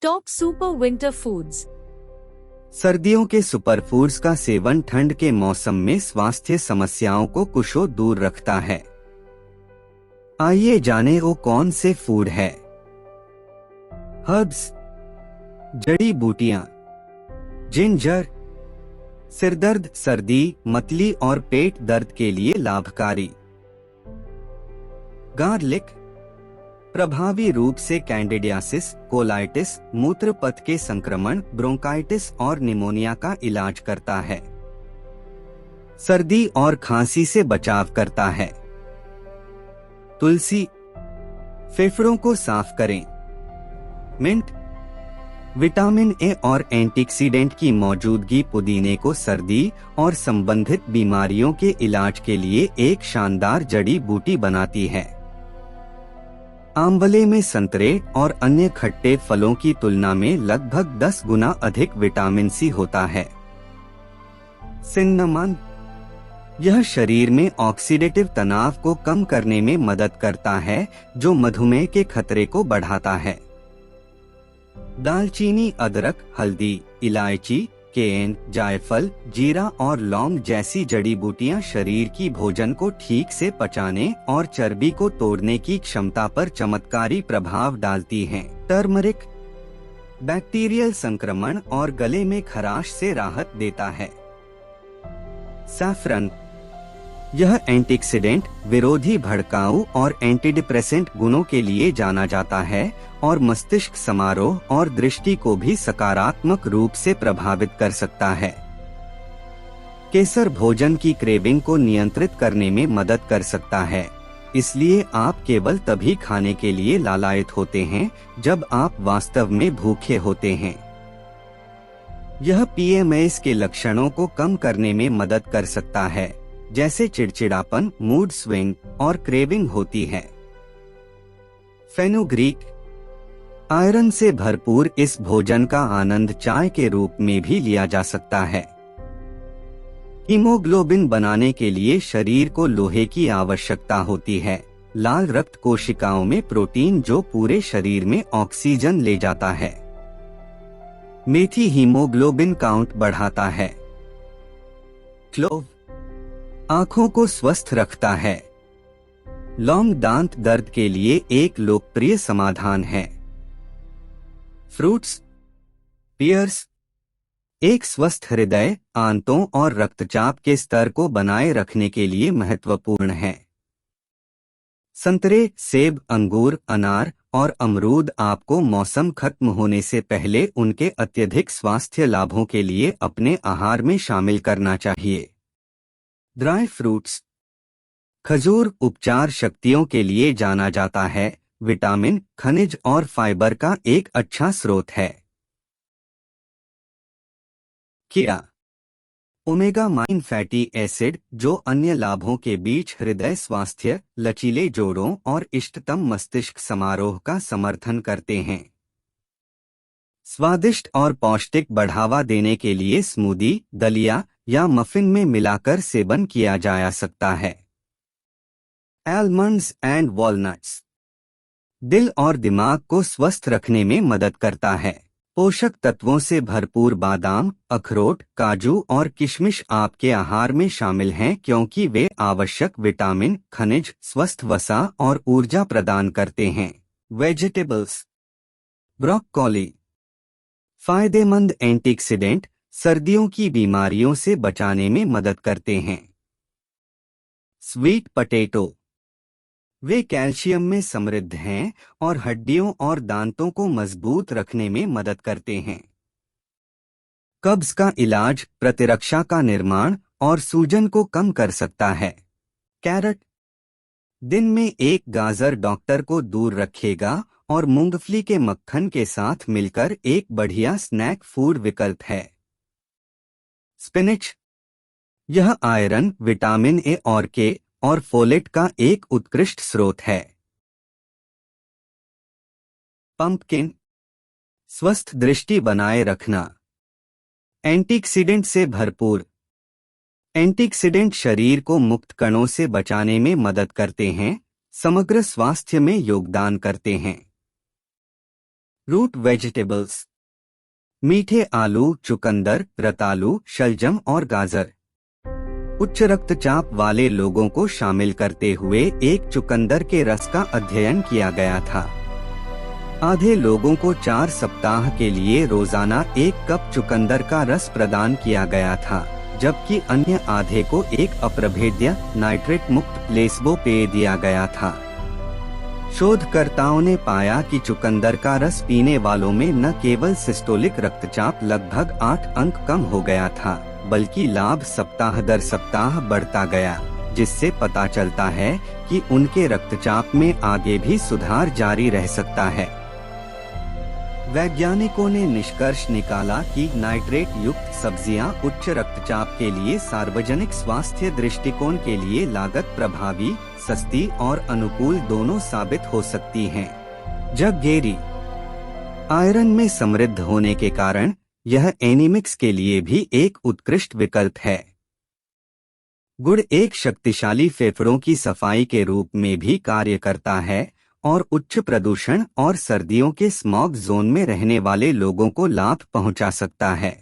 Top super winter foods. सर्दियों के super foods का सेवन ठंड के मौसम में स्वास्थ्य समस्याओं को कुछो दूर रखता है। आइए जाने वो कौन से फूड है। हर्ब्स, जड़ी बूटियां, जिंजर, सिरदर्द, सर्दी, मतली और पेट दर्द के लिए लाभकारी। गार्लिक प्रभावी रूप से कैंडिडियासिस, कोलाइटिस, मूत्र पथ के संक्रमण, ब्रोंकाइटिस और निमोनिया का इलाज करता है। सर्दी और खांसी से बचाव करता है। तुलसी फेफड़ों को साफ करें। मिंट विटामिन ए और एंटीऑक्सीडेंट की मौजूदगी पुदीने को सर्दी और संबंधित बीमारियों के इलाज के लिए एक शानदार जड़ी बूटी बनाती है। आंवले में संतरे और अन्य खट्टे फलों की तुलना में लगभग 10 गुना अधिक विटामिन सी होता है। सिन्नामन यह शरीर में ऑक्सीडेटिव तनाव को कम करने में मदद करता है, जो मधुमेह के खतरे को बढ़ाता है। दालचीनी, अदरक, हल्दी, इलायची, केन, जायफल, जीरा और लौंग जैसी जड़ी बूटियां शरीर की भोजन को ठीक से पचाने और चर्बी को तोड़ने की क्षमता पर चमत्कारी प्रभाव डालती हैं। टर्मरिक बैक्टीरियल संक्रमण और गले में खराश से राहत देता है। सैफरन यह एंटीऑक्सीडेंट, विरोधी भड़काऊ और एंटीडिप्रेसेंट गुणों के लिए जाना जाता है और मस्तिष्क समारोह और दृष्टि को भी सकारात्मक रूप से प्रभावित कर सकता है। केसर भोजन की क्रेविंग को नियंत्रित करने में मदद कर सकता है, इसलिए आप केवल तभी खाने के लिए लालायित होते हैं जब आप वास्तव में भूखे होते हैं। यह पीएमएस के लक्षणों को कम करने में मदद कर सकता है, जैसे चिड़चिड़ापन, मूड स्विंग और क्रेविंग होती है। फेनुग्रीक आयरन से भरपूर इस भोजन का आनंद चाय के रूप में भी लिया जा सकता है। हीमोग्लोबिन बनाने के लिए शरीर को लोहे की आवश्यकता होती है। लाल रक्त कोशिकाओं में प्रोटीन जो पूरे शरीर में ऑक्सीजन ले जाता है। मेथी हीमोग्लोबिन काउंट बढ़ाता है। क्लोव आंखों को स्वस्थ रखता है। लौंग दांत दर्द के लिए एक लोकप्रिय समाधान है। फ्रूट्स, पियर्स एक स्वस्थ हृदय, आंतों और रक्तचाप के स्तर को बनाए रखने के लिए महत्वपूर्ण है। संतरे, सेब, अंगूर, अनार और अमरूद आपको मौसम खत्म होने से पहले उनके अत्यधिक स्वास्थ्य लाभों के लिए अपने आहार में शामिल करना चाहिए। ड्राई फ्रूट्स खजूर उपचार शक्तियों के लिए जाना जाता है, विटामिन, खनिज और फाइबर का एक अच्छा स्रोत है। किया ओमेगा 9 फैटी एसिड जो अन्य लाभों के बीच हृदय स्वास्थ्य, लचीले जोड़ों और इष्टतम मस्तिष्क समारोह का समर्थन करते हैं। स्वादिष्ट और पौष्टिक बढ़ावा देने के लिए स्मूदी, दलिया या मफिन में मिलाकर सेवन किया जा सकता है। आलमंड्स एंड वॉलनट्स दिल और दिमाग को स्वस्थ रखने में मदद करता है। पोषक तत्वों से भरपूर बादाम, अखरोट, काजू और किशमिश आपके आहार में शामिल हैं क्योंकि वे आवश्यक विटामिन, खनिज, स्वस्थ वसा और ऊर्जा प्रदान करते हैं। वेजिटेबल्स ब्रोक्कोली फायदेमंद एंटीऑक्सीडेंट, सर्दियों की बीमारियों से बचाने में मदद करते हैं। स्वीट पोटैटो वे कैल्शियम में समृद्ध हैं और हड्डियों और दांतों को मजबूत रखने में मदद करते हैं। कब्ज का इलाज, प्रतिरक्षा का निर्माण और सूजन को कम कर सकता है। कैरट दिन में एक गाजर डॉक्टर को दूर रखेगा और मूंगफली के मक्खन के साथ मिलकर एक बढ़िया स्नैक फूड विकल्प है। स्पिनच यह आयरन, विटामिन ए और के और फोलेट का एक उत्कृष्ट स्रोत है। पंपकिन स्वस्थ दृष्टि बनाए रखना, एंटीऑक्सीडेंट से भरपूर। एंटीऑक्सीडेंट शरीर को मुक्त कणों से बचाने में मदद करते हैं, समग्र स्वास्थ्य में योगदान करते हैं। रूट वेजिटेबल्स, मीठे आलू, चुकंदर, रतालू, शलजम और गाजर। उच्च रक्तचाप वाले लोगों को शामिल करते हुए एक चुकंदर के रस का अध्ययन किया गया था। आधे लोगों को 4 सप्ताह के लिए रोजाना 1 कप चुकंदर का रस प्रदान किया गया था, जबकि अन्य आधे को एक अप्रभेद्य नाइट्रेट मुक्त प्लेसबो पेय दिया गया था। शोधकर्ताओं ने पाया कि चुकंदर का रस पीने वालों में न केवल सिस्टोलिक रक्तचाप लगभग 8 अंक कम हो गया था, बल्कि लाभ सप्ताह दर सप्ताह बढ़ता गया, जिससे पता चलता है कि उनके रक्तचाप में आगे भी सुधार जारी रह सकता है। वैज्ञानिकों ने निष्कर्ष निकाला कि नाइट्रेट युक्त सब्जियां उच्च रक्तचाप के लिए सार्वजनिक स्वास्थ्य दृष्टिकोण के लिए लागत प्रभावी, सस्ती और अनुकूल दोनों साबित हो सकती हैं। जगगेरी आयरन में समृद्ध होने के कारण यह एनीमिक्स के लिए भी एक उत्कृष्ट विकल्प है। गुड़ एक शक्तिशाली फेफड़ों की सफाई के रूप में भी कार्य करता है और उच्च प्रदूषण और सर्दियों के स्मॉग जोन में रहने वाले लोगों को लाभ पहुंचा सकता है।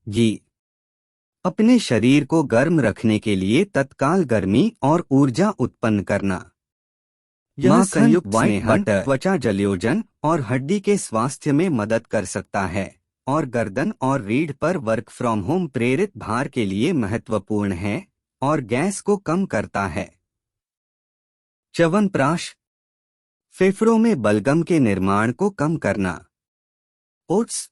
घी अपने शरीर को गर्म रखने के लिए तत्काल गर्मी और ऊर्जा उत्पन्न करना। यह संयुक्त व्हाइट बटर त्वचा जलयोजन और हड्डी के स्वास्थ्य में मदद कर सकता है और गर्दन और रीढ़ पर वर्क फ्रॉम होम प्रेरित भार के लिए महत्वपूर्ण है और गैस को कम करता है। च्यवनप्राश फेफड़ों में बलगम के निर्माण को कम करना। ओट्स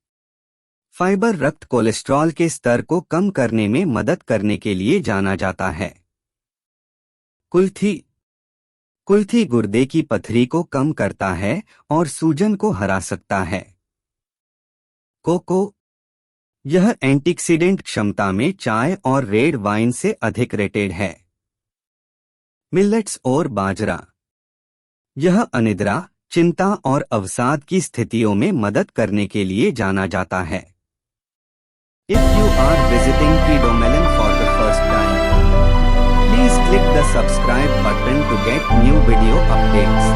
फाइबर रक्त कोलेस्ट्रॉल के स्तर को कम करने में मदद करने के लिए जाना जाता है। कुल्थी गुर्दे की पथरी को कम करता है और सूजन को हरा सकता है। कोको यह एंटीऑक्सीडेंट क्षमता में चाय और रेड वाइन से अधिक रेटेड है। मिलेट्स और बाजरा यह अनिद्रा, चिंता और अवसाद की स्थितियों में मदद करने के लिए जाना जाता है। If you are visiting Keto Melon for the first time, please click the subscribe button to get new video updates.